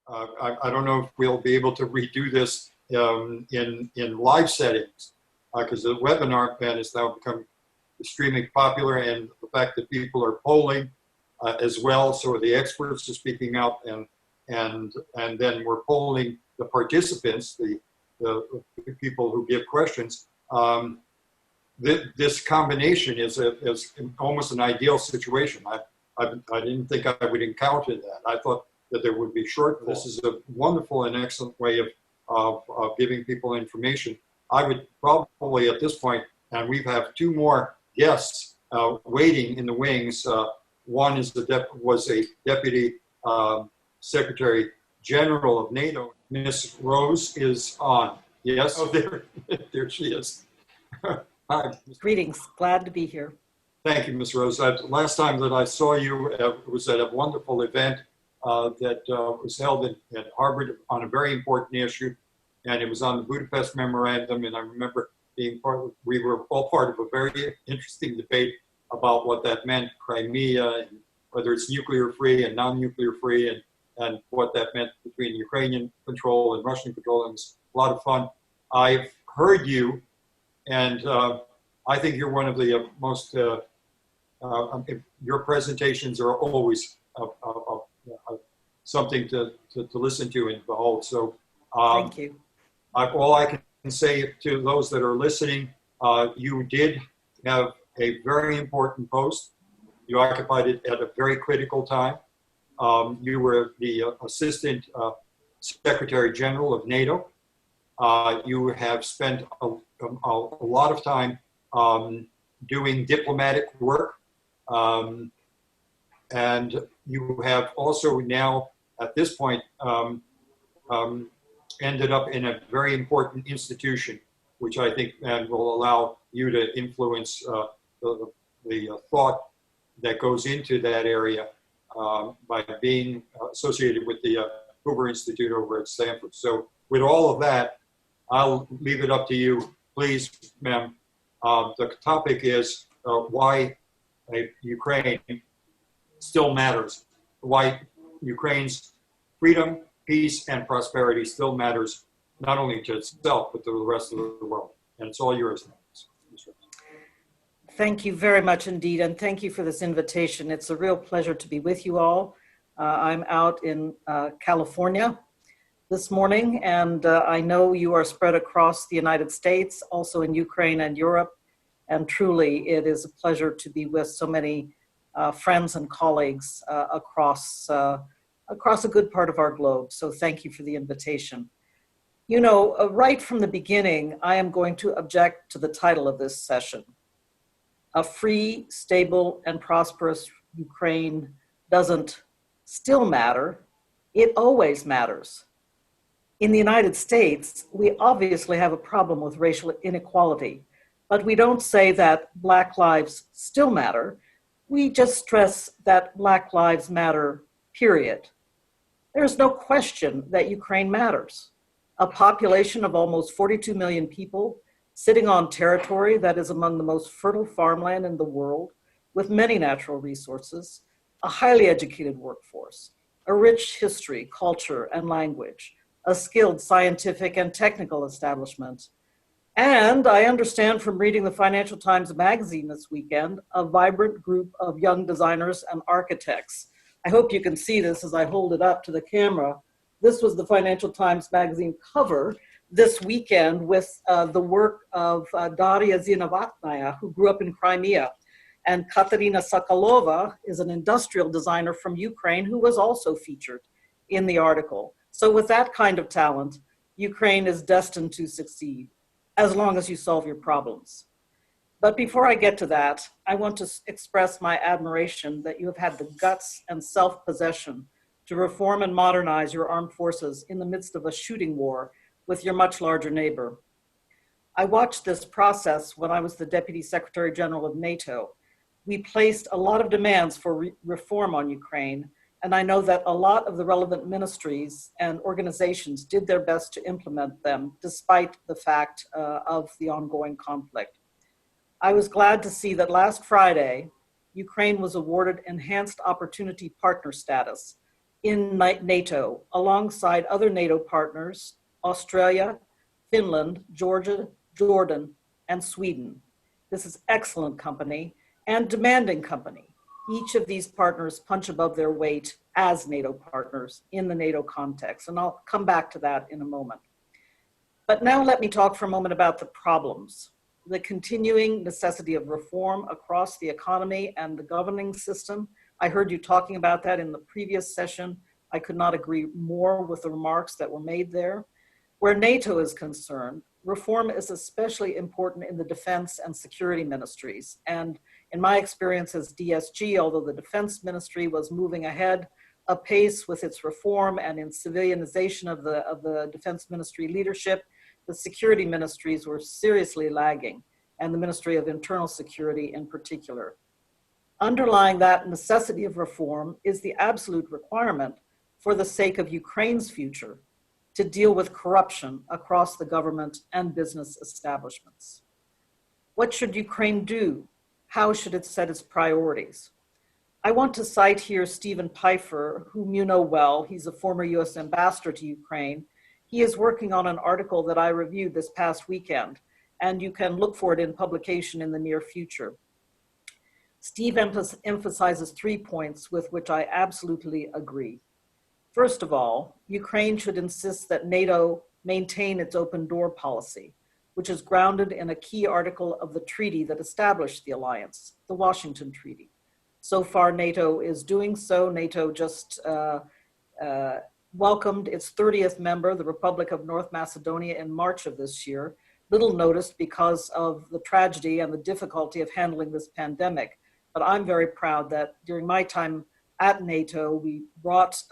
I don't know if we'll be able to redo this in live settings, because the webinar has now become extremely popular, and the fact that people are polling as well, so the experts are speaking out, and then we're polling the participants, the people who give questions. This combination is almost an ideal situation. I didn't think I would encounter that. I thought that there would be shortfalls. This is a wonderful and excellent way of giving people information. I would probably at this point, and we have two more guests waiting in the wings. One is was a deputy secretary general of NATO. Miss Rose is on. Yes, oh, there she is. Hi. Greetings, glad to be here. Thank you, Ms. Rose. Last time that I saw you was at a wonderful event that was held at Harvard on a very important issue, and it was on the Budapest Memorandum, and I remember we were all part of a very interesting debate about what that meant, Crimea, and whether it's nuclear-free and non-nuclear free, and what that meant between Ukrainian control and Russian control. And it was a lot of fun. I've heard you, and I think you're one of the most, your presentations are always something to listen to and behold. So thank you. All I can say to those that are listening, you did have a very important post. You occupied it at a very critical time. You were the Assistant Secretary General of NATO. You have spent a lot of time doing diplomatic work. And you have also now, at this point, ended up in a very important institution, which I think will allow you to influence the thought that goes into that area by being associated with the Hoover Institute over at Stanford. So with all of that, I'll leave it up to you. Please, ma'am. The topic is why Ukraine still matters, why Ukraine's freedom, peace, and prosperity still matters, not only to itself, but to the rest of the world. And it's all yours now. Thank you very much indeed, and thank you for this invitation. It's a real pleasure to be with you all. I'm out in California this morning, and I know you are spread across the United States, also in Ukraine and Europe, and truly it is a pleasure to be with so many friends and colleagues across a good part of our globe. So thank you for the invitation. You know, right from the beginning, I am going to object to the title of this session. A free, stable, and prosperous Ukraine doesn't still matter. It always matters. In the United States, we obviously have a problem with racial inequality, but we don't say that Black lives still matter. We just stress that Black lives matter, period. There's no question that Ukraine matters. A population of almost 42 million people sitting on territory that is among the most fertile farmland in the world, with many natural resources, a highly educated workforce, a rich history, culture, and language, a skilled scientific and technical establishment. And I understand from reading the Financial Times magazine this weekend, a vibrant group of young designers and architects. I hope you can see this as I hold it up to the camera. This was the Financial Times magazine cover this weekend with the work of Daria Zinovatnaya, who grew up in Crimea, and Katerina Sokolova is an industrial designer from Ukraine who was also featured in the article. So with that kind of talent, Ukraine is destined to succeed as long as you solve your problems. But before I get to that, I want to express my admiration that you have had the guts and self-possession to reform and modernize your armed forces in the midst of a shooting war with your much larger neighbor. I watched this process when I was the Deputy Secretary General of NATO. We placed a lot of demands for reform on Ukraine, and I know that a lot of the relevant ministries and organizations did their best to implement them despite the fact of the ongoing conflict. I was glad to see that last Friday, Ukraine was awarded Enhanced Opportunity Partner status in NATO, alongside other NATO partners, Australia, Finland, Georgia, Jordan, and Sweden. This is excellent company and demanding company. Each of these partners punch above their weight as NATO partners in the NATO context, and I'll come back to that in a moment. But now let me talk for a moment about the problems. The continuing necessity of reform across the economy and the governing system. I heard you talking about that in the previous session. I could not agree more with the remarks that were made there. Where NATO is concerned, reform is especially important in the defense and security ministries. And in my experience as DSG, although the defense ministry was moving ahead apace with its reform and in civilianization of the defense ministry leadership, the security ministries were seriously lagging, and the Ministry of Internal Security in particular. Underlying that necessity of reform is the absolute requirement for the sake of Ukraine's future to deal with corruption across the government and business establishments. What should Ukraine do? How should it set its priorities? I want to cite here Stephen Pfeiffer, whom you know well. He's a former US ambassador to Ukraine. He is working on an article that I reviewed this past weekend, and you can look for it in publication in the near future. Steve emphasizes 3 points with which I absolutely agree. First of all, Ukraine should insist that NATO maintain its open door policy, which is grounded in a key article of the treaty that established the alliance, the Washington Treaty. So far, NATO is doing so. NATO just welcomed its 30th member, the Republic of North Macedonia, in March of this year, little noticed because of the tragedy and the difficulty of handling this pandemic. But I'm very proud that during my time at NATO, we brought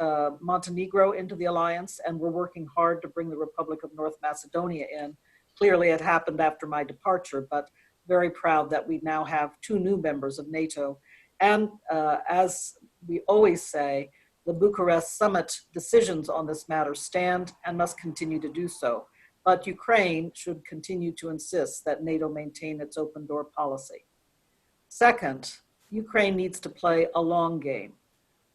Montenegro into the alliance, and we're working hard to bring the Republic of North Macedonia in. Clearly, it happened after my departure, but very proud that we now have 2 new members of NATO. And as we always say, the Bucharest summit decisions on this matter stand and must continue to do so. But Ukraine should continue to insist that NATO maintain its open door policy. Second, Ukraine needs to play a long game.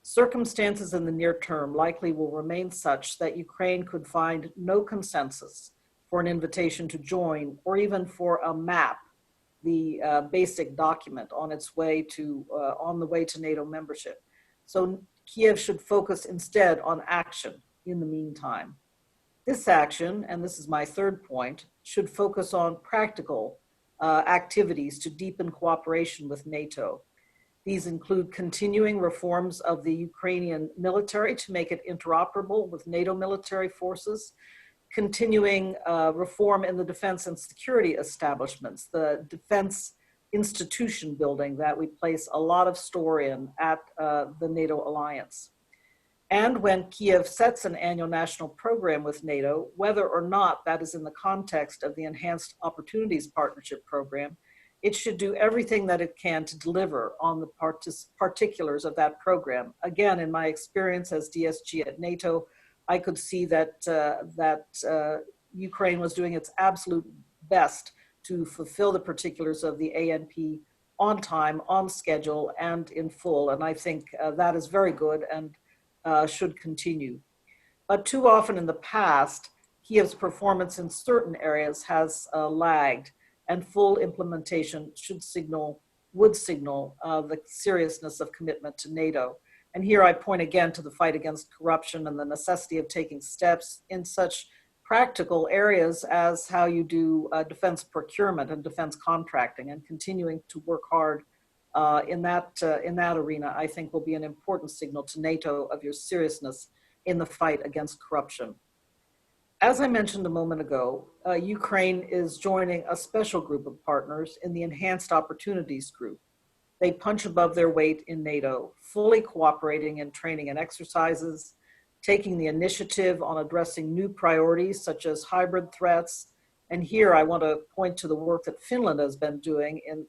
Circumstances in the near term likely will remain such that Ukraine could find no consensus for an invitation to join, or even for a map, the basic document on its way to, on the way to NATO membership. So Kiev should focus instead on action in the meantime. This action, and this is my third point, should focus on practical activities to deepen cooperation with NATO. These include continuing reforms of the Ukrainian military to make it interoperable with NATO military forces, continuing reform in the defense and security establishments, the defense institution building that we place a lot of store in at the NATO alliance. And when Kiev sets an annual national program with NATO, whether or not that is in the context of the Enhanced Opportunities Partnership Program, it should do everything that it can to deliver on the particulars of that program. Again, in my experience as DSG at NATO, I could see that, Ukraine was doing its absolute best to fulfill the particulars of the ANP on time, on schedule, and in full. And I think that is very good and should continue. But too often in the past, Kiev's performance in certain areas has lagged, and full implementation would signal the seriousness of commitment to NATO. And here I point again to the fight against corruption and the necessity of taking steps in such practical areas as how you do defense procurement and defense contracting, and continuing to work hard in that arena, I think will be an important signal to NATO of your seriousness in the fight against corruption. As I mentioned a moment ago, Ukraine is joining a special group of partners in the Enhanced Opportunities Group. They punch above their weight in NATO, fully cooperating in training and exercises, taking the initiative on addressing new priorities such as hybrid threats. And here I want to point to the work that Finland has been doing in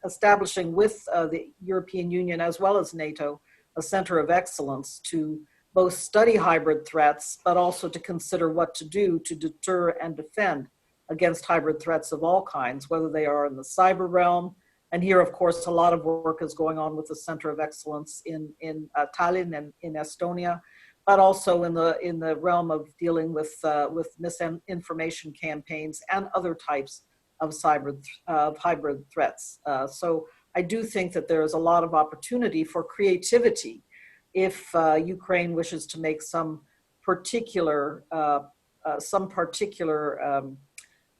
establishing with the European Union as well as NATO a center of excellence to both study hybrid threats, but also to consider what to do to deter and defend against hybrid threats of all kinds, whether they are in the cyber realm. And here, of course, a lot of work is going on with the Center of Excellence in Tallinn and in Estonia, but also in the realm of dealing with misinformation campaigns and other types of hybrid threats. So I do think that there is a lot of opportunity for creativity if Ukraine wishes to make some particular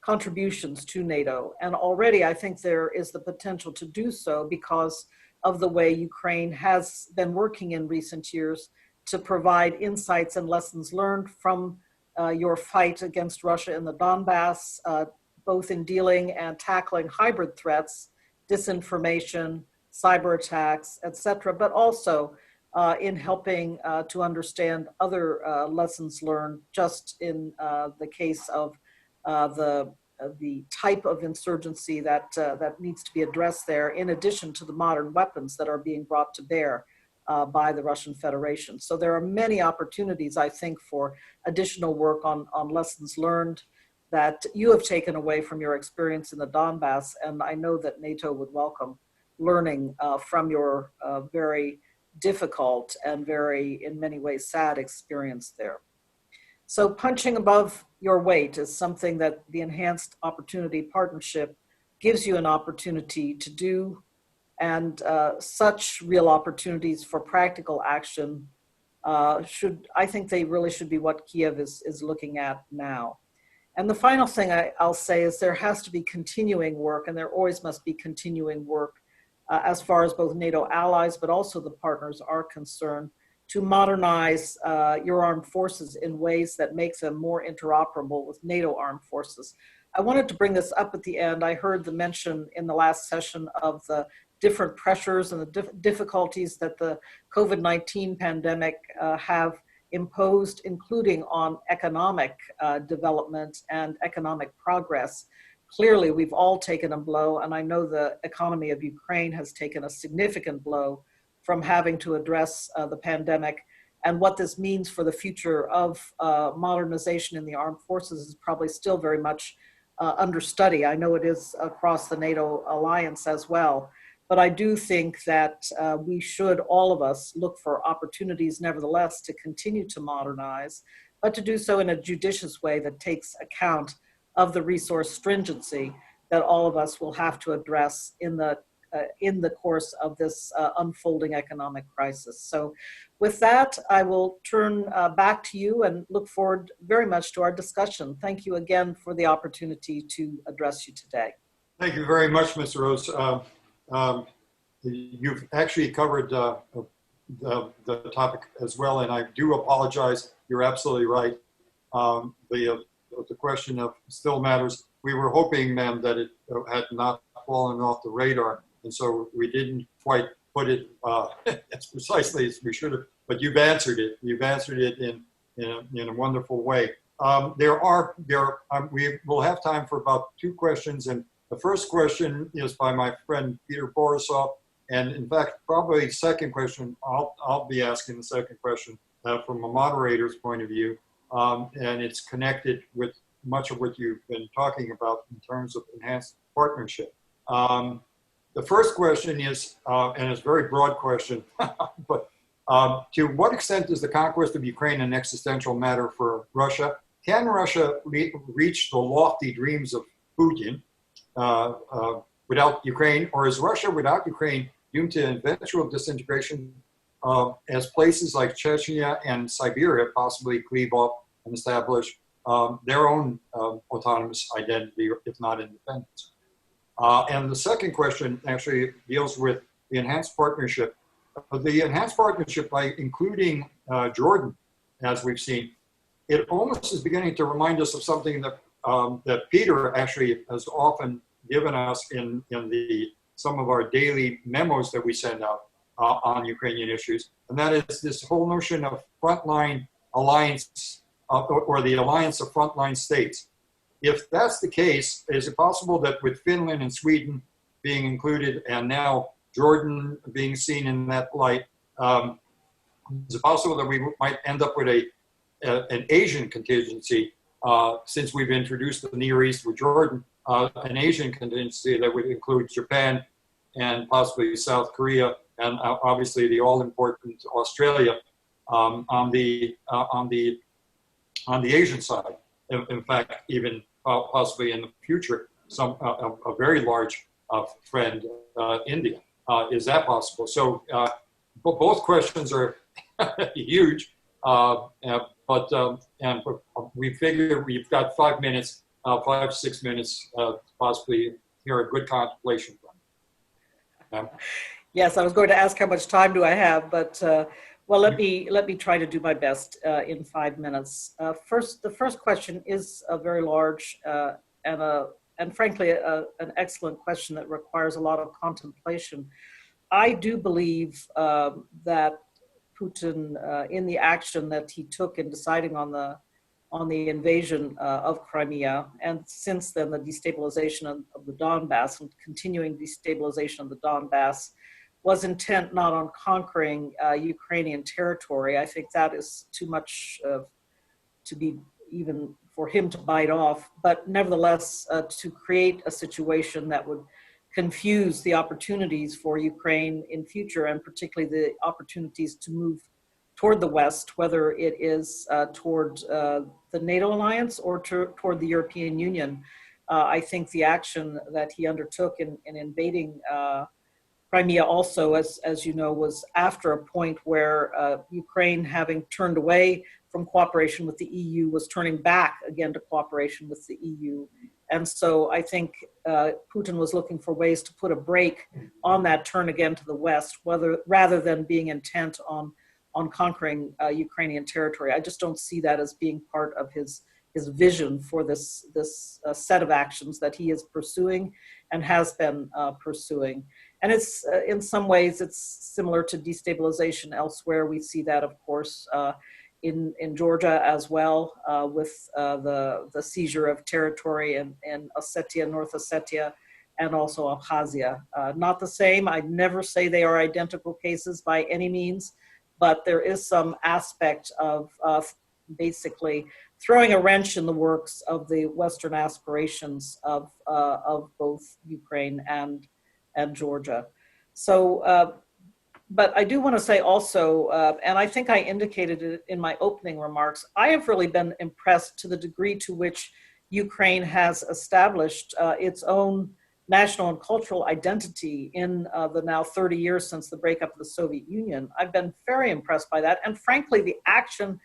contributions to NATO. And already I think there is the potential to do so because of the way Ukraine has been working in recent years to provide insights and lessons learned from your fight against Russia in the Donbass, both in dealing and tackling hybrid threats, disinformation, cyber attacks, etc., but also in helping to understand other lessons learned just in the case of the type of insurgency that needs to be addressed there, in addition to the modern weapons that are being brought to bear by the Russian Federation. So there are many opportunities, I think, for additional work on lessons learned that you have taken away from your experience in the Donbass, and I know that NATO would welcome learning from your very difficult and very, in many ways, sad experience there. So punching above your weight is something that the Enhanced Opportunity Partnership gives you an opportunity to do, and such real opportunities for practical action I think they really should be what Kiev is looking at now. And the final thing I'll say is there has to be continuing work, and there always must be continuing work as far as both NATO allies, but also the partners are concerned, to modernize your armed forces in ways that make them more interoperable with NATO armed forces. I wanted to bring this up at the end. I heard the mention in the last session of the different pressures and the difficulties that the COVID-19 pandemic have imposed, including on economic development and economic progress. Clearly, we've all taken a blow, and I know the economy of Ukraine has taken a significant blow from having to address the pandemic. And what this means for the future of modernization in the armed forces is probably still very much under study. I know it is across the NATO alliance as well. But I do think that we should, all of us, look for opportunities, nevertheless, to continue to modernize, but to do so in a judicious way that takes account of the resource stringency that all of us will have to address in the course of this unfolding economic crisis. So with that, I will turn back to you and look forward very much to our discussion. Thank you again for the opportunity to address you today. Thank you very much, Ms. Rose. You've actually covered the topic as well, and I do apologize. You're absolutely right. The question of still matters. We were hoping, ma'am, that it had not fallen off the radar, and so we didn't quite put it as precisely as we should have. But you've answered it. You've answered it in a wonderful way. We will have time for about 2 questions, and the first question is by my friend Peter Borisov, and in fact, probably the second question, I'll be asking the second question from a moderator's point of view, and it's connected with much of what you've been talking about in terms of enhanced partnership. The first question is, and it's a very broad question, but to what extent is the conquest of Ukraine an existential matter for Russia? Can Russia reach the lofty dreams of Putin without Ukraine, or is Russia without Ukraine doomed to eventual disintegration as places like Chechnya and Siberia possibly cleave off and establish their own autonomous identity, if not independence? And the second question actually deals with the enhanced partnership. The enhanced partnership, by including Jordan, as we've seen, it almost is beginning to remind us of something that that Peter actually has often given us in some of our daily memos that we send out on Ukrainian issues, and that is this whole notion of frontline alliance or the alliance of frontline states. If that's the case, is it possible that with Finland and Sweden being included and now Jordan being seen in that light, is it possible that we might end up with an Asian contingency, since we've introduced the Near East with Jordan, an Asian contingency that would include Japan and possibly South Korea and obviously the all-important Australia? On the Asian side. In fact, even possibly in the future, a very large friend, India. Is that possible? So both questions are huge, but and we figure we've got 5 minutes, 5 to 6 minutes, possibly hear a good contemplation from. Yes, I was going to ask how much time do I have, but well, let me try to do my best in 5 minutes. The first question is a very large and frankly an excellent question that requires a lot of contemplation. I do believe that Putin, in the action that he took in deciding on the invasion of Crimea, and since then the destabilization of the Donbass and continuing destabilization of the Donbass, was intent not on conquering Ukrainian territory. I think that is too much to be even for him to bite off, but nevertheless to create a situation that would confuse the opportunities for Ukraine in future, and particularly the opportunities to move toward the West, whether it is toward the NATO alliance or toward the European Union. I think the action that he undertook in invading Crimea also, as you know, was after a point where Ukraine, having turned away from cooperation with the EU, was turning back again to cooperation with the EU. And so I think Putin was looking for ways to put a brake on that turn again to the West, rather than being intent on conquering Ukrainian territory. I just don't see that as being part of his vision for this set of actions that he is pursuing and has been pursuing. And it's in some ways it's similar to destabilization elsewhere. We see that, of course, in Georgia as well, with the seizure of territory in Ossetia, North Ossetia, and also Abkhazia. Not the same. I'd never say they are identical cases by any means, but there is some aspect of basically throwing a wrench in the works of the Western aspirations of both Ukraine and Georgia. So, but I do want to say also, and I think I indicated it in my opening remarks, I have really been impressed to the degree to which Ukraine has established its own national and cultural identity in the now 30 years since the breakup of the Soviet Union. I've been very impressed by that. And frankly, the action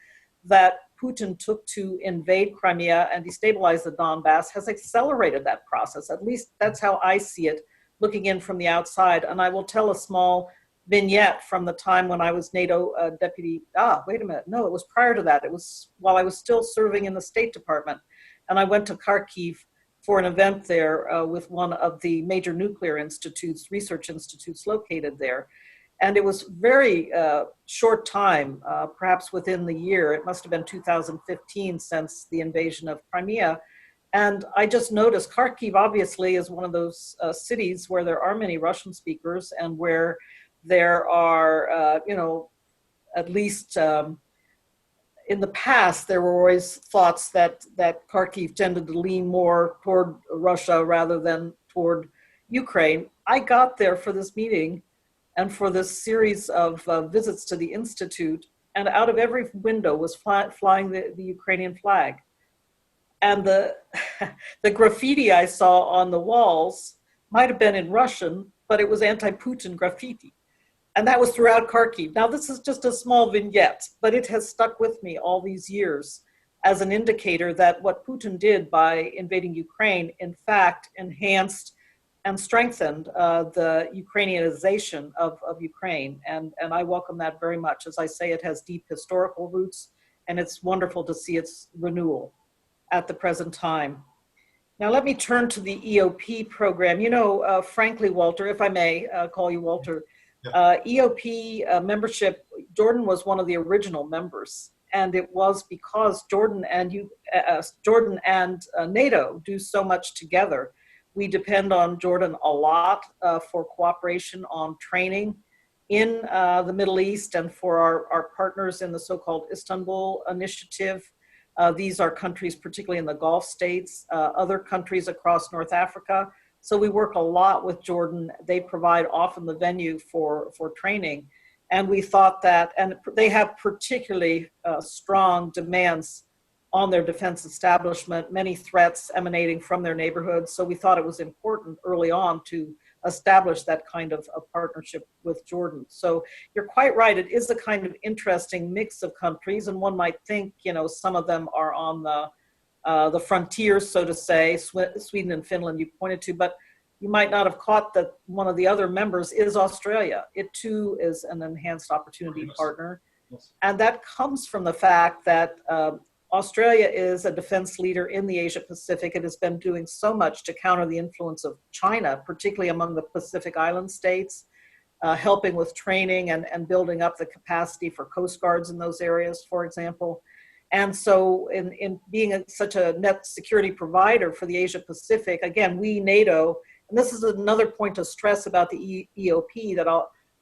that Putin took to invade Crimea and destabilize the Donbass has accelerated that process. At least that's how I see it, looking in from the outside. And I will tell a small vignette from the time when I was NATO deputy. Wait a minute. No, it was prior to that. It was while I was still serving in the State Department. And I went to Kharkiv for an event there with one of the major nuclear institutes, research institutes located there. And it was very short time, perhaps within the year. It must have been 2015 since the invasion of Crimea. And I just noticed Kharkiv obviously is one of those cities where there are many Russian speakers and where there are, at least in the past, there were always thoughts that Kharkiv tended to lean more toward Russia rather than toward Ukraine. I got there for this meeting and for this series of visits to the Institute, and out of every window was flying the Ukrainian flag. And the graffiti I saw on the walls might have been in Russian, but it was anti-Putin graffiti. And that was throughout Kharkiv. Now, this is just a small vignette, but it has stuck with me all these years as an indicator that what Putin did by invading Ukraine, in fact, enhanced and strengthened the Ukrainianization of Ukraine. And I welcome that very much. As I say, it has deep historical roots, and it's wonderful to see its renewal at the present time. Now, let me turn to the EOP program. Frankly, Walter, if I may call you Walter, EOP membership, Jordan was one of the original members. And it was because Jordan and NATO do so much together. We depend on Jordan a lot for cooperation on training in the Middle East and for our partners in the so-called Istanbul Initiative. These are countries, particularly in the Gulf states, other countries across North Africa. So we work a lot with Jordan. They provide often the venue for training. And we thought that, and they have particularly strong demands on their defense establishment, many threats emanating from their neighborhoods. So we thought it was important early on to establish that kind of a partnership with Jordan. So you're quite right. It is a kind of interesting mix of countries, and one might think, you know, some of them are on the frontiers, so to say, Sweden and Finland you pointed to, but you might not have caught that one of the other members is Australia. It too is an enhanced opportunity partner. Yes. And that comes from the fact that Australia is a defense leader in the Asia Pacific. It has been doing so much to counter the influence of China, particularly among the Pacific Island states, helping with training and building up the capacity for coast guards in those areas, for example. And so in being such a net security provider for the Asia Pacific, again, we, NATO, and this is another point of stress about the EOP that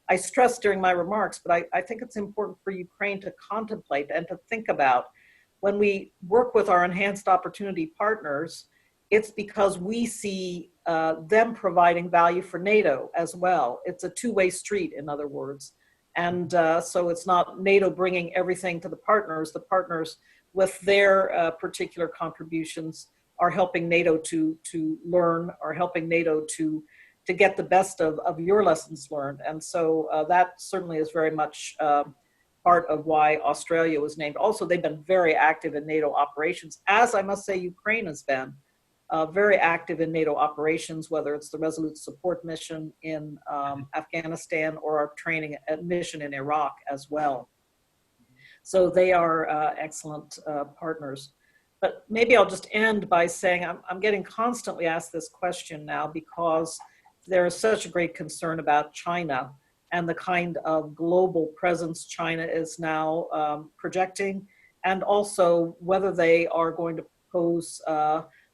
I stressed during my remarks, but I think it's important for Ukraine to contemplate and to think about. When we work with our enhanced opportunity partners, it's because we see them providing value for NATO as well. It's a two-way street, in other words. And so it's not NATO bringing everything to the partners. The partners, with their particular contributions, are helping NATO to learn, are helping NATO to get the best of your lessons learned. And so that certainly is very much part of why Australia was named. Also, they've been very active in NATO operations, as I must say Ukraine has been very active in NATO operations, whether it's the Resolute Support Mission in Afghanistan or our training mission in Iraq as well. So they are excellent partners. But maybe I'll just end by saying I'm getting constantly asked this question now because there is such a great concern about China and the kind of global presence China is now projecting, and also whether they are going to pose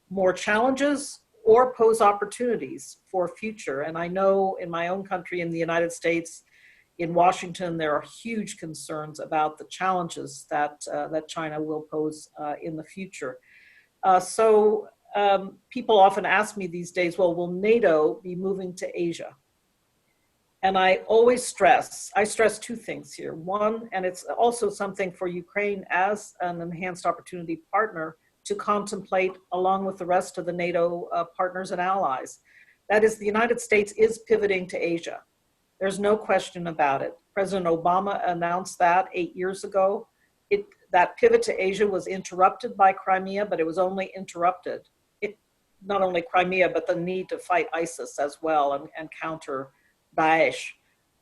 more challenges or pose opportunities for future. And I know in my own country, in the United States, in Washington, there are huge concerns about the challenges that China will pose in the future. So people often ask me these days, well, will NATO be moving to Asia? And I always stress two things here. One, and it's also something for Ukraine as an enhanced opportunity partner to contemplate along with the rest of the NATO partners and allies. That is, the United States is pivoting to Asia. There's no question about it. President Obama announced that 8 years ago. That pivot to Asia was interrupted by Crimea, but it was only interrupted. Not only Crimea, but the need to fight ISIS as well and counter Daesh.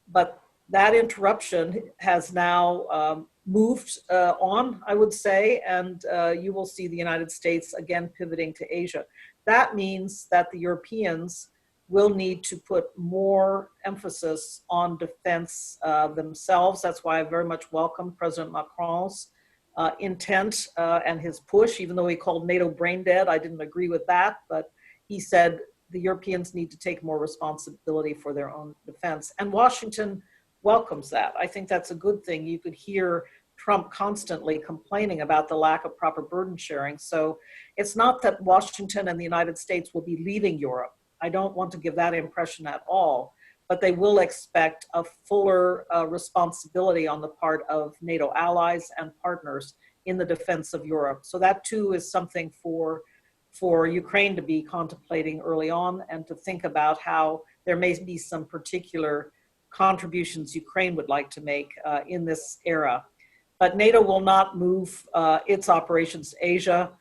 But that interruption has now moved on, I would say, and you will see the United States again pivoting to Asia. That means that the Europeans will need to put more emphasis on defense themselves. That's why I very much welcome President Macron's intent and his push, even though he called NATO brain dead. I didn't agree with that, but he said the Europeans need to take more responsibility for their own defense. And Washington welcomes that. I think that's a good thing. You could hear Trump constantly complaining about the lack of proper burden sharing. So it's not that Washington and the United States will be leaving Europe. I don't want to give that impression at all, but they will expect a fuller responsibility on the part of NATO allies and partners in the defense of Europe. So that too is something for Ukraine to be contemplating early on, and to think about how there may be some particular contributions Ukraine would like to make in this era. But NATO will not move its operations to Asia.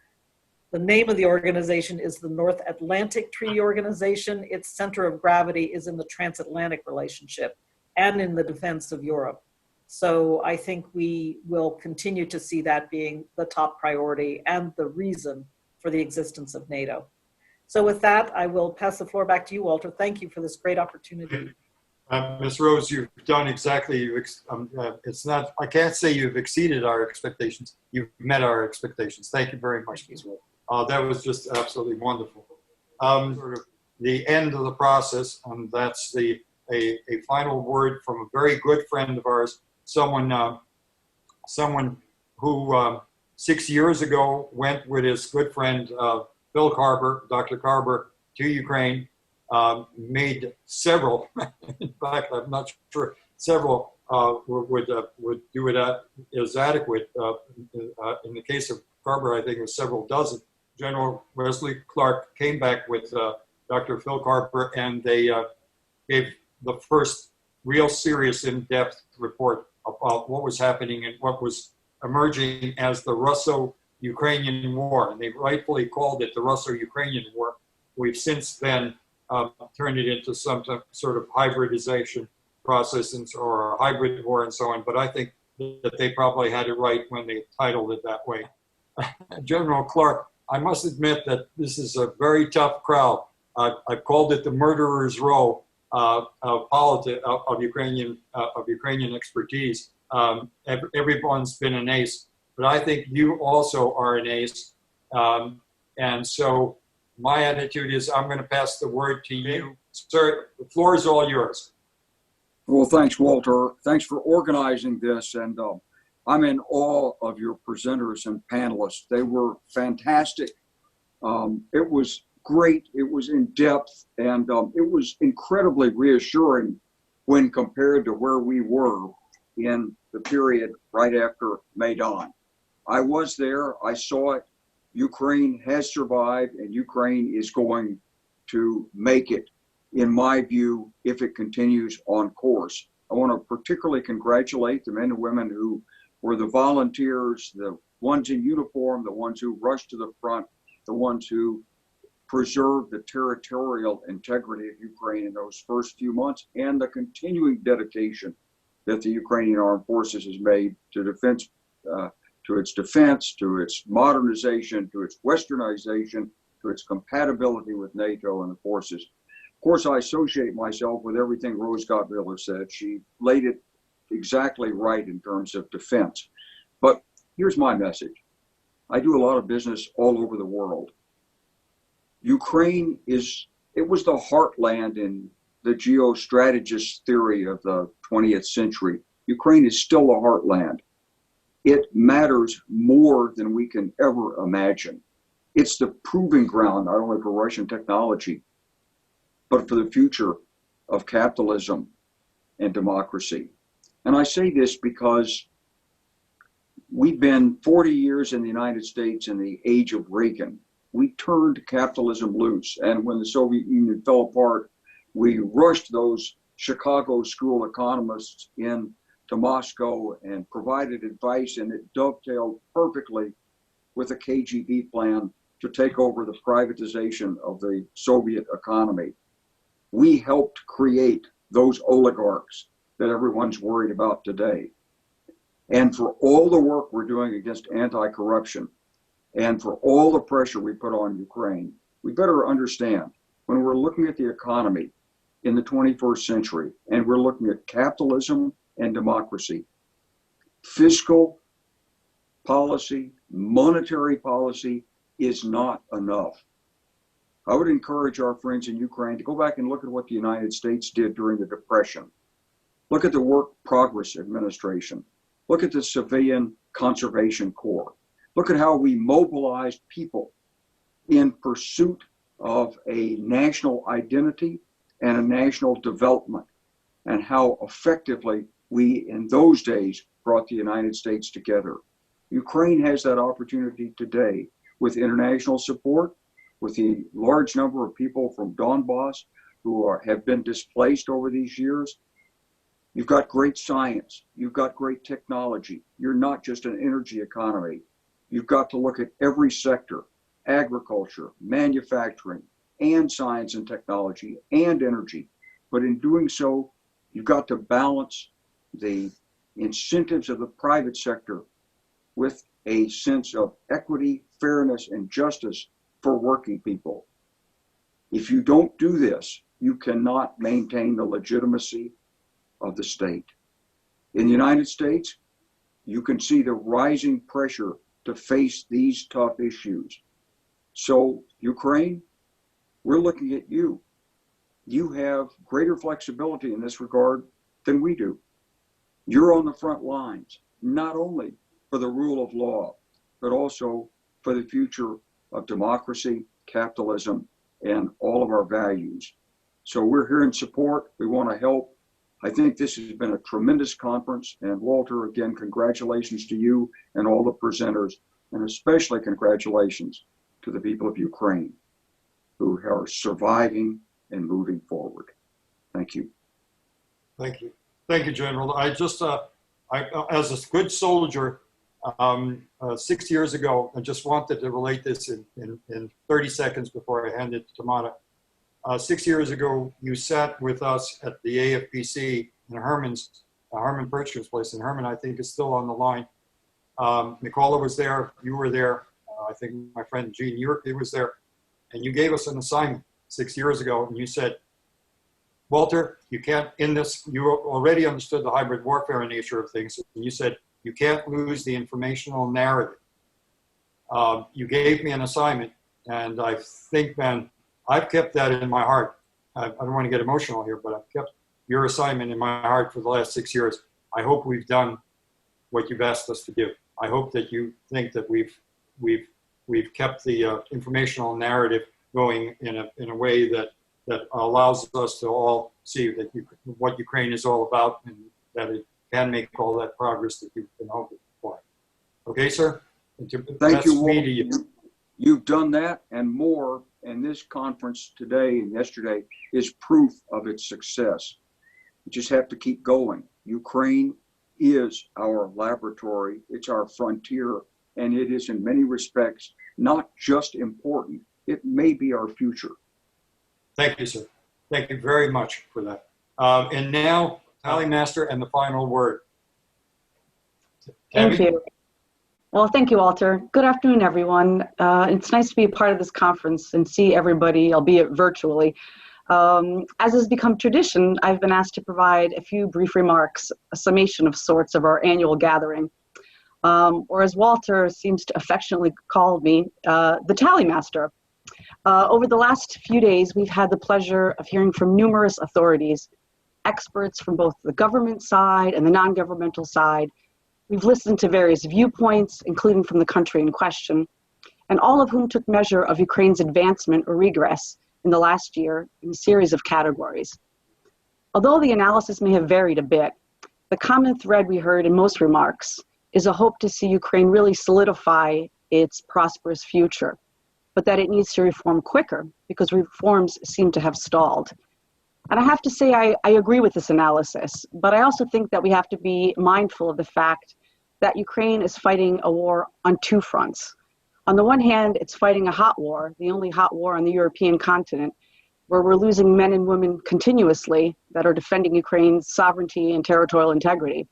The name of the organization is the North Atlantic Treaty Organization. Its center of gravity is in the transatlantic relationship and in the defense of Europe. So I think we will continue to see that being the top priority and the reason for the existence of NATO. So with that, I will pass the floor back to you, Walter. Thank you for this great opportunity. Ms. Rose, you've done exactly, it's not, I can't say you've exceeded our expectations. You've met our expectations. Thank you very much, Ms. Rose. That was just absolutely wonderful. Sort of the end of the process, and that's a final word from a very good friend of ours, someone who 6 years ago went with his good friend Bill Carver, Dr. Carver, to Ukraine, made several, in fact, I'm not sure, several would do it as adequate. In the case of Carver, I think it was several dozen. General Wesley Clark came back with Dr. Phil Carver, and they gave the first real serious in-depth report about what was happening and what was emerging as the Russo-Ukrainian War. And they rightfully called it the Russo-Ukrainian War. We've since then turned it into some sort of hybridization process or a hybrid war and so on. But I think that they probably had it right when they titled it that way. General Clark, I must admit that this is a very tough crowd. I've called it the murderer's row of Ukrainian expertise. Everyone's been an ace, but I think you also are an ace. And so my attitude is I'm going to pass the word to you. Sir, the floor is all yours. Well, thanks, Walter. Thanks for organizing this. And I'm in awe of your presenters and panelists. They were fantastic. It was great. It was in depth, and it was incredibly reassuring when compared to where we were in the period right after Maidan. I was there. I saw it. Ukraine has survived, and Ukraine is going to make it, in my view, if it continues on course. I want to particularly congratulate the men and women who were the volunteers, the ones in uniform, the ones who rushed to the front, the ones who preserved the territorial integrity of Ukraine in those first few months, and the continuing dedication that the Ukrainian armed forces has made to defense, to its defense, to its modernization, to its westernization, to its compatibility with NATO and the forces. Of course, I associate myself with everything Rose Gottemoeller said. She laid it exactly right in terms of defense. But here's my message. I do a lot of business all over the world. Ukraine it was the heartland in the geostrategist theory of the 20th century. Ukraine is still a heartland. It matters more than we can ever imagine. It's the proving ground, not only for Russian technology, but for the future of capitalism and democracy. And I say this because we've been 40 years in the United States in the age of Reagan. We turned capitalism loose. And when the Soviet Union fell apart, we rushed those Chicago school economists in to Moscow and provided advice, and it dovetailed perfectly with the KGB plan to take over the privatization of the Soviet economy. We helped create those oligarchs that everyone's worried about today. And for all the work we're doing against anti-corruption, and for all the pressure we put on Ukraine, we better understand when we're looking at the economy in the 21st century, and we're looking at capitalism and democracy, fiscal policy, monetary policy is not enough. I would encourage our friends in Ukraine to go back and look at what the United States did during the Depression. Look at the Work Progress Administration. Look at the Civilian Conservation Corps. Look at how we mobilized people in pursuit of a national identity and a national development, and how effectively we, in those days, brought the United States together. Ukraine has that opportunity today with international support, with the large number of people from Donbass who have been displaced over these years. You've got great science. You've got great technology. You're not just an energy economy. You've got to look at every sector, agriculture, manufacturing, and science and technology, and energy. But in doing so, you've got to balance the incentives of the private sector with a sense of equity, fairness, and justice for working people. If you don't do this, you cannot maintain the legitimacy of the state. In the United States, you can see the rising pressure to face these tough issues. So, Ukraine, we're looking at you. You have greater flexibility in this regard than we do. You're on the front lines, not only for the rule of law, but also for the future of democracy, capitalism, and all of our values. So we're here in support. We want to help. I think this has been a tremendous conference. And Walter, again, congratulations to you and all the presenters, and especially congratulations to the people of Ukraine who are surviving and moving forward. Thank you. Thank you. Thank you, General. I just, as a good soldier, 6 years ago, I just wanted to relate this in 30 seconds before I hand it to Tamara. 6 years ago, you sat with us at the AFPC in Herman Birchman's place, and Herman, I think, is still on the line. Nicola was there, you were there, I think my friend Gene Yurke was there, and you gave us an assignment 6 years ago, and you said, Walter, you can't, you already understood the hybrid warfare nature of things, and you said, you can't lose the informational narrative. You gave me an assignment, and I think, man, I've kept that in my heart. I don't want to get emotional here, but I've kept your assignment in my heart for the last 6 years. I hope we've done what you've asked us to do. I hope that you think that we've kept the informational narrative going in a way that allows us to all see that what Ukraine is all about, and that it can make all that progress that you've been hoping for. Okay, sir? Thank you, Walter. You've done that and more, and this conference today and yesterday is proof of its success. We just have to keep going. Ukraine is our laboratory, it's our frontier, and it is in many respects not just important, it may be our future. Thank you, sir. Thank you very much for that. And now, Tallymaster and the final word. Thank you. Well, thank you, Walter. Good afternoon, everyone. It's nice to be a part of this conference and see everybody, albeit virtually. As has become tradition, I've been asked to provide a few brief remarks, a summation of sorts of our annual gathering, or as Walter seems to affectionately call me, the Tallymaster. Over the last few days, we've had the pleasure of hearing from numerous authorities, experts from both the government side and the non-governmental side. We've listened to various viewpoints, including from the country in question, and all of whom took measure of Ukraine's advancement or regress in the last year in a series of categories. Although the analysis may have varied a bit, the common thread we heard in most remarks is a hope to see Ukraine really solidify its prosperous future, but that it needs to reform quicker because reforms seem to have stalled. And I have to say I agree with this analysis, but I also think that we have to be mindful of the fact that Ukraine is fighting a war on two fronts. On the one hand, it's fighting a hot war, the only hot war on the European continent, where we're losing men and women continuously that are defending Ukraine's sovereignty and territorial integrity.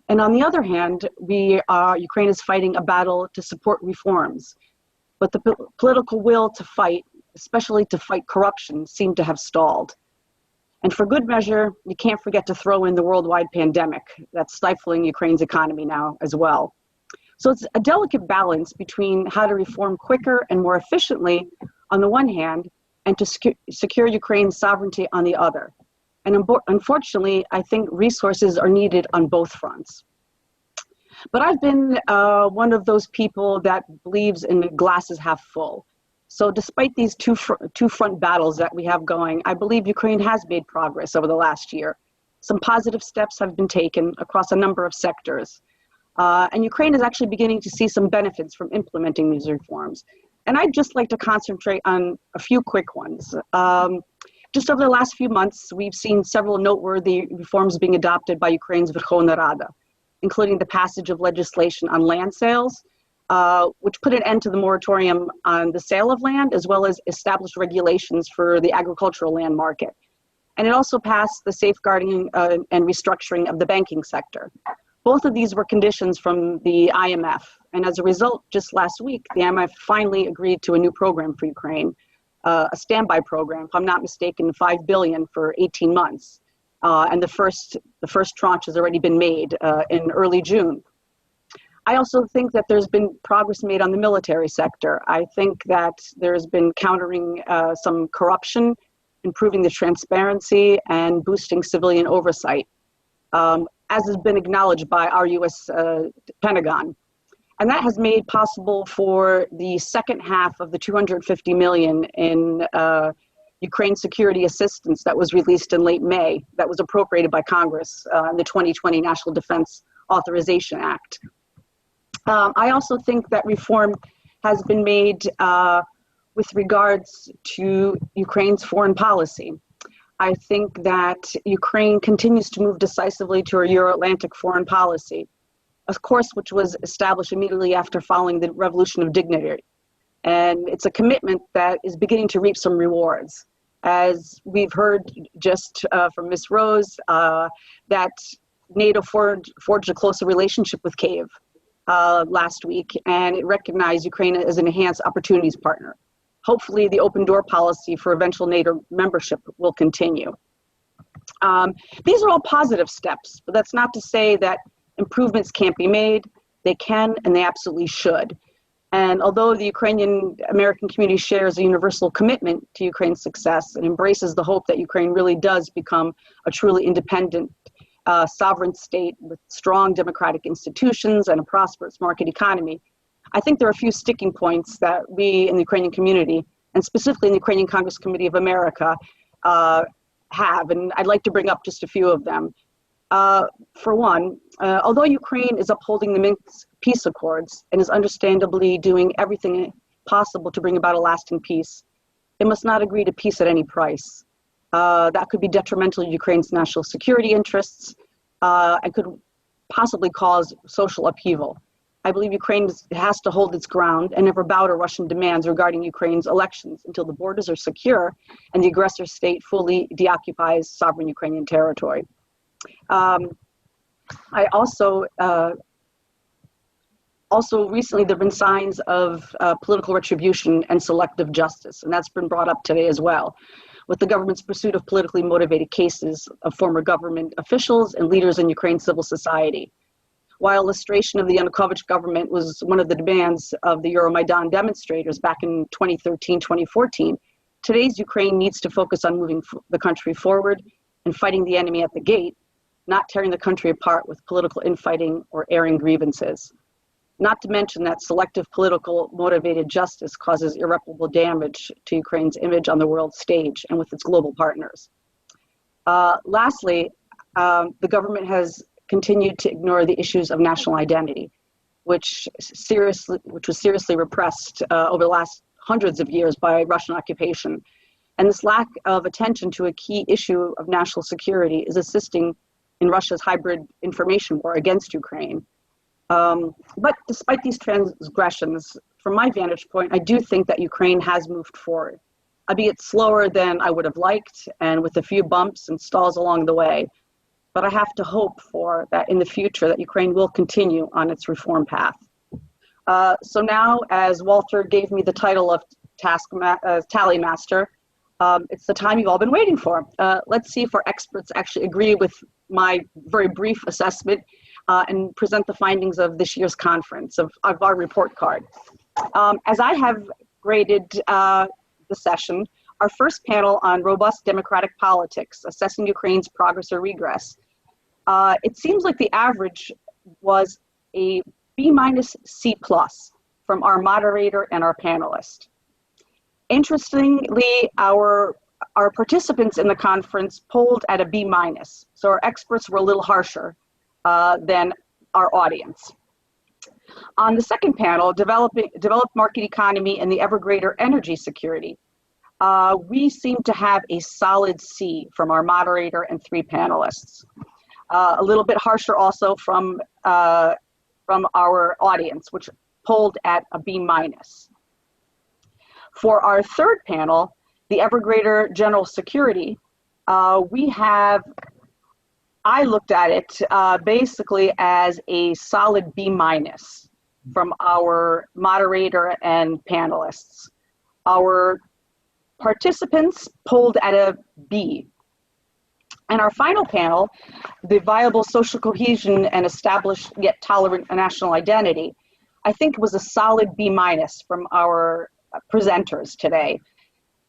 And on the other hand, Ukraine is fighting a battle to support reforms. But the political will to fight, especially to fight corruption, seemed to have stalled. And for good measure, you can't forget to throw in the worldwide pandemic that's stifling Ukraine's economy now as well. So it's a delicate balance between how to reform quicker and more efficiently on the one hand, and to secure Ukraine's sovereignty on the other. And unfortunately, I think resources are needed on both fronts. But I've been one of those people that believes in the glasses half full. So despite these two front battles that we have going, I believe Ukraine has made progress over the last year. Some positive steps have been taken across a number of sectors. And Ukraine is actually beginning to see some benefits from implementing these reforms. And I'd just like to concentrate on a few quick ones. Just over the last few months, we've seen several noteworthy reforms being adopted by Ukraine's Verkhovna Rada, including the passage of legislation on land sales, which put an end to the moratorium on the sale of land, as well as established regulations for the agricultural land market. And it also passed the safeguarding and restructuring of the banking sector. Both of these were conditions from the IMF. And as a result, just last week, the IMF finally agreed to a new program for Ukraine, a standby program, if I'm not mistaken, $5 billion for 18 months. And the first tranche has already been made in early June. I also think that there's been progress made on the military sector. I think that there's been countering some corruption, improving the transparency, and boosting civilian oversight, as has been acknowledged by our U.S. Pentagon. And that has made possible for the second half of the $250 million in Ukraine security assistance that was released in late May, that was appropriated by Congress in the 2020 National Defense Authorization Act. I also think that reform has been made with regards to Ukraine's foreign policy. I think that Ukraine continues to move decisively to a Euro-Atlantic foreign policy, of course, which was established immediately after following the Revolution of Dignity. And it's a commitment that is beginning to reap some rewards. As we've heard just from Ms. Rose, that NATO forged a closer relationship with Kyiv last week, and it recognized Ukraine as an enhanced opportunities partner. Hopefully, the open door policy for eventual NATO membership will continue. These are all positive steps, but that's not to say that improvements can't be made. They can, and they absolutely should. And although the Ukrainian American community shares a universal commitment to Ukraine's success and embraces the hope that Ukraine really does become a truly independent sovereign state with strong democratic institutions and a prosperous market economy, I think there are a few sticking points that we in the Ukrainian community, and specifically in the Ukrainian Congress Committee of America, have, and I'd like to bring up just a few of them. For one, although Ukraine is upholding the Minsk peace accords and is understandably doing everything possible to bring about a lasting peace, it must not agree to peace at any price. That could be detrimental to Ukraine's national security interests and could possibly cause social upheaval. I believe Ukraine has to hold its ground and never bow to Russian demands regarding Ukraine's elections until the borders are secure and the aggressor state fully deoccupies sovereign Ukrainian territory. I also recently there have been signs of political retribution and selective justice, and that's been brought up today as well, with the government's pursuit of politically motivated cases of former government officials and leaders in Ukraine's civil society. While illustration of the Yanukovych government was one of the demands of the Euromaidan demonstrators back in 2013-2014, today's Ukraine needs to focus on moving the country forward and fighting the enemy at the gate, not tearing the country apart with political infighting or airing grievances. Not to mention that selective political motivated justice causes irreparable damage to Ukraine's image on the world stage and with its global partners. Lastly, the government has continued to ignore the issues of national identity, which was seriously repressed over the last hundreds of years by Russian occupation. And this lack of attention to a key issue of national security is assisting in Russia's hybrid information war against Ukraine. But despite these transgressions, from my vantage point, I do think that Ukraine has moved forward, albeit slower than I would have liked and with a few bumps and stalls along the way. But I have to hope for that in the future that Ukraine will continue on its reform path. So now, as Walter gave me the title of Tallymaster, it's the time you've all been waiting for. Let's see if our experts actually agree with my very brief assessment and present the findings of this year's conference of our report card. As I have graded the session, our first panel on robust democratic politics, assessing Ukraine's progress or regress, it seems like the average was a B-C+ from our moderator and our panelist. Interestingly, our participants in the conference polled at a B-, so our experts were a little harsher than our audience. On the second panel, developed market economy and the ever greater energy security, we seem to have a solid C from our moderator and three panelists. A little bit harsher also from our audience, which polled at a B-. For our third panel, the ever greater general security, I looked at it basically as a solid B- from our moderator and panelists. Our participants polled at a B. And our final panel, the viable social cohesion and established yet tolerant national identity, I think was a solid B- from our presenters today.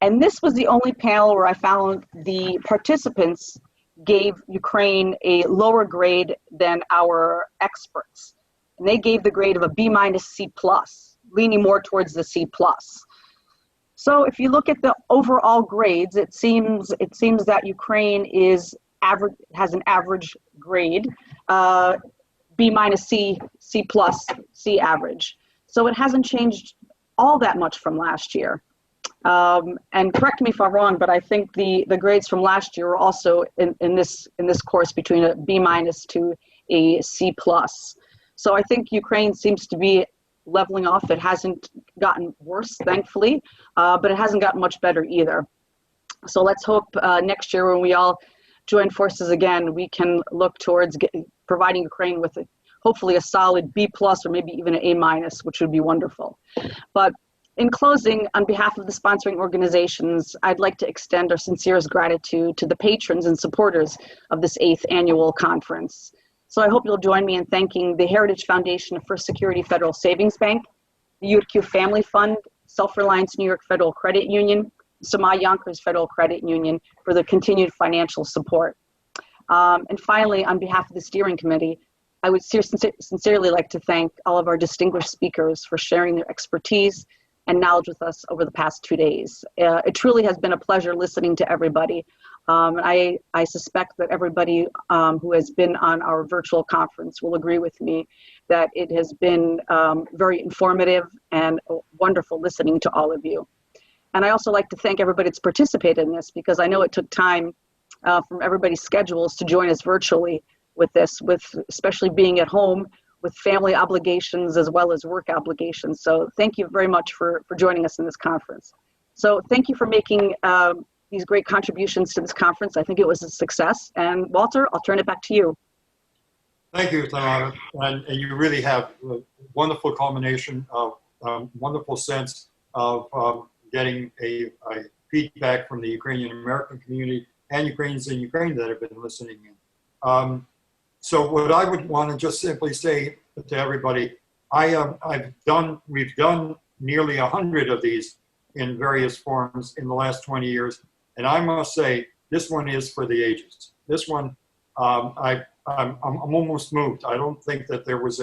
And this was the only panel where I found the participants gave Ukraine a lower grade than our experts. And they gave the grade of a B-, C+, leaning more towards the C+. So if you look at the overall grades, it seems that Ukraine has an average grade, B minus, C, C plus, C average. So it hasn't changed all that much from last year. And correct me if I'm wrong, but I think the grades from last year were also in this course between a B minus to a C plus. So I think Ukraine seems to be leveling off. It hasn't gotten worse, thankfully, but it hasn't gotten much better either. So let's hope next year when we all join forces again, we can look towards providing Ukraine with hopefully a solid B plus or maybe even an A minus, which would be wonderful. But in closing, on behalf of the sponsoring organizations, I'd like to extend our sincerest gratitude to the patrons and supporters of this 8th annual conference. So I hope you'll join me in thanking the Heritage Foundation of First Security Federal Savings Bank, the UQ Family Fund, Self-Reliance New York Federal Credit Union, Samah Yonkers Federal Credit Union for the continued financial support. And finally, on behalf of the steering committee, I would sincerely like to thank all of our distinguished speakers for sharing their expertise and knowledge with us over the past 2 days. It truly has been a pleasure listening to everybody. I suspect that everybody who has been on our virtual conference will agree with me that it has been very informative and wonderful listening to all of you. And I also like to thank everybody that's participated in this, because I know it took time from everybody's schedules to join us virtually with this, especially being at home with family obligations as well as work obligations. So thank you very much for joining us in this conference. So thank you for making these great contributions to this conference. I think it was a success. And Walter, I'll turn it back to you. Thank you, Tamara. And you really have a wonderful culmination of wonderful sense of getting a feedback from the Ukrainian American community and Ukrainians in Ukraine that have been listening in. So what I would want to just simply say to everybody, we've done nearly 100 of these in various forms in the last 20 years. And I must say, this one is for the ages. This one, I'm almost moved. I don't think that there was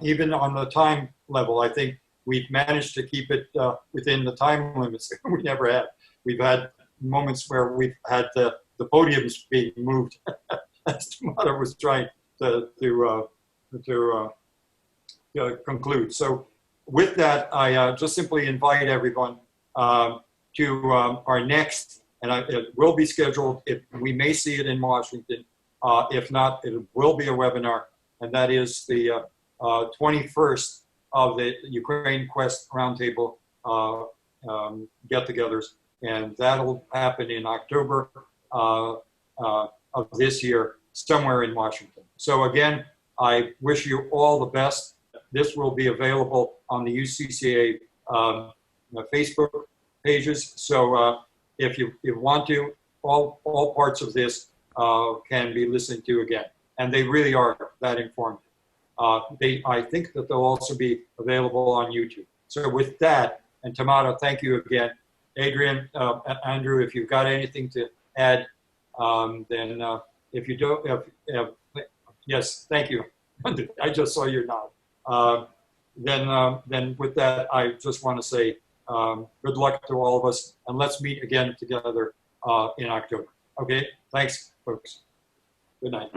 even on the time level, I think we've managed to keep it within the time limits we never had. We've had moments where we've had the podiums being moved as Tamara was trying to conclude. So with that, I just simply invite everyone to our next, and it will be scheduled. We may see it in Washington. If not, it will be a webinar, and that is the 21st of the Ukraine Quest Roundtable get-togethers, and that'll happen in October of this year, somewhere in Washington. So again, I wish you all the best. This will be available on the UCCA Facebook pages. So if you want to, all parts of this can be listened to again. And they really are that informative. I think that they'll also be available on YouTube. So with that, and Tamara, thank you again. Adrian, Andrew, if you've got anything to add, then if you don't, yes, thank you. I just saw your nod. Then with that, I just want to say good luck to all of us, and let's meet again together in October. Okay, thanks, folks. Good night.